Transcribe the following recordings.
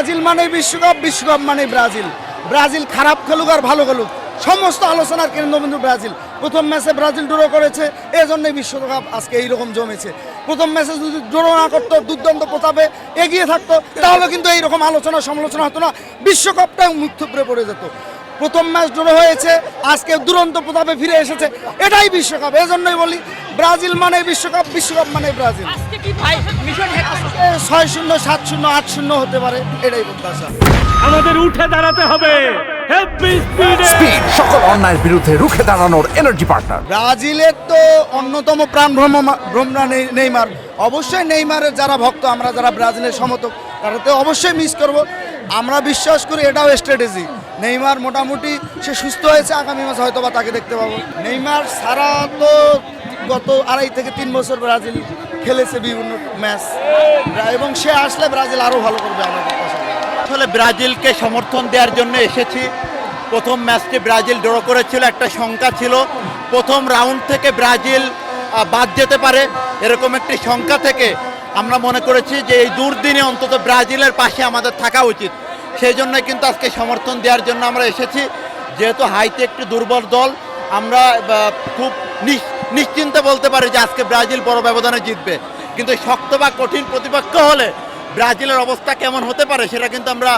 Brazil মানে বিশ্বকাপ, বিশ্বকাপ মানে ব্রাজিল। ব্রাজিল খারাপ খেলুক আর ভালো খেলুক, সমস্ত আলোচনার কেন্দ্রবিন্দু ব্রাজিল। প্রথম ম্যাচে ব্রাজিল ড্র করেছে, এজন্যই বিশ্বকাপ আজকে এইরকম জমেছে। প্রথম ম্যাচে যদি ড্র না করতো, দুর্দান্ত প্রতাপে এগিয়ে থাকতো, তাহলে কিন্তু এইরকম আলোচনা সমালোচনা হতো না, বিশ্বকাপটা মুখ থুবড়ে পড়ে যেত। প্রথম ম্যাচ ড্র হয়েছে, আজকে দুরন্ত প্রতাপে ফিরে এসেছে, এটাই বিশ্বকাপ। এজন্যই বলি ব্রাজিল মানে বিশ্বকাপ, বিশ্বকাপ মানে ব্রাজিল। 6-0, 7-0, 8-0 হতে পারে, এটাই প্রত্যাশা। আমাদের উঠে দাঁড়াতে হবে। স্পিড সকল অন্যায়ের বিরুদ্ধে রুখে দাঁড়ানোর এনার্জি পার্টনার। ব্রাজিলের তো অন্যতম প্রাণ ভ্রমরা নেইমার। অবশ্যই নেইমারের যারা ভক্ত, আমরা যারা ব্রাজিলের সমর্থক, তারা তো অবশ্যই মিস করব। আমরা বিশ্বাস করি এটাও স্ট্র্যাটেজি। নেইমার মোটামুটি সে সুস্থ হয়েছে, আগামী মাসে হয়তো বা তাকে দেখতে পাবো। নেইমার সারা তো গত 2.5 থেকে 3 বছর ব্রাজিল খেলেছে বিভিন্ন ম্যাচ, এবং সে আসলে ব্রাজিল আরও ভালো করবে আমার প্রত্যাশা। আসলে ব্রাজিলকে সমর্থন দেওয়ার জন্য এসেছি। প্রথম ম্যাচটি ব্রাজিল ড্র করেছিল, একটা শঙ্কা ছিল প্রথম রাউন্ড থেকে ব্রাজিল বাদ যেতে পারে, এরকম একটি শঙ্কা থেকে আমরা মনে করেছি যে এই দুর্দিনে অন্তত ব্রাজিলের পাশে আমাদের থাকা উচিত। সেই জন্য কিন্তু আজকে সমর্থন দেওয়ার জন্য আমরা এসেছি। যেহেতু হাইতি একটি দুর্বল দল, আমরা খুব নিশ্চিন্তে বলতে পারি যে আজকে ব্রাজিল বড় ব্যবধানে জিতবে। কিন্তু শক্ত বা কঠিন প্রতিপক্ষ হলে ব্রাজিলের অবস্থা কেমন হতে পারে সেটা কিন্তু আমরা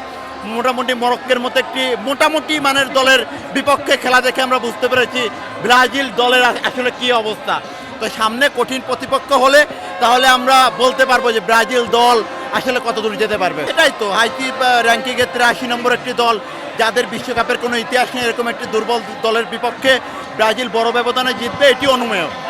মোটামুটি মরক্কোর মতো একটি মোটামুটি মানের দলের বিপক্ষে খেলা দেখে আমরা বুঝতে পেরেছি ব্রাজিল দলের আসলে কী অবস্থা। তো সামনে কঠিন প্রতিপক্ষ হলে তাহলে আমরা বলতে পারবো যে ব্রাজিল দল আসলে কত দূর যেতে পারবে। এটাই তো হাইতি র্যাঙ্কিংয়ের 83 নম্বর একটি দল, যাদের বিশ্বকাপের কোনো ইতিহাস নেই, এরকম একটি দুর্বল দলের বিপক্ষে ব্রাজিল বড় ব্যবধানে জিতবে, এটি অনুমেয়।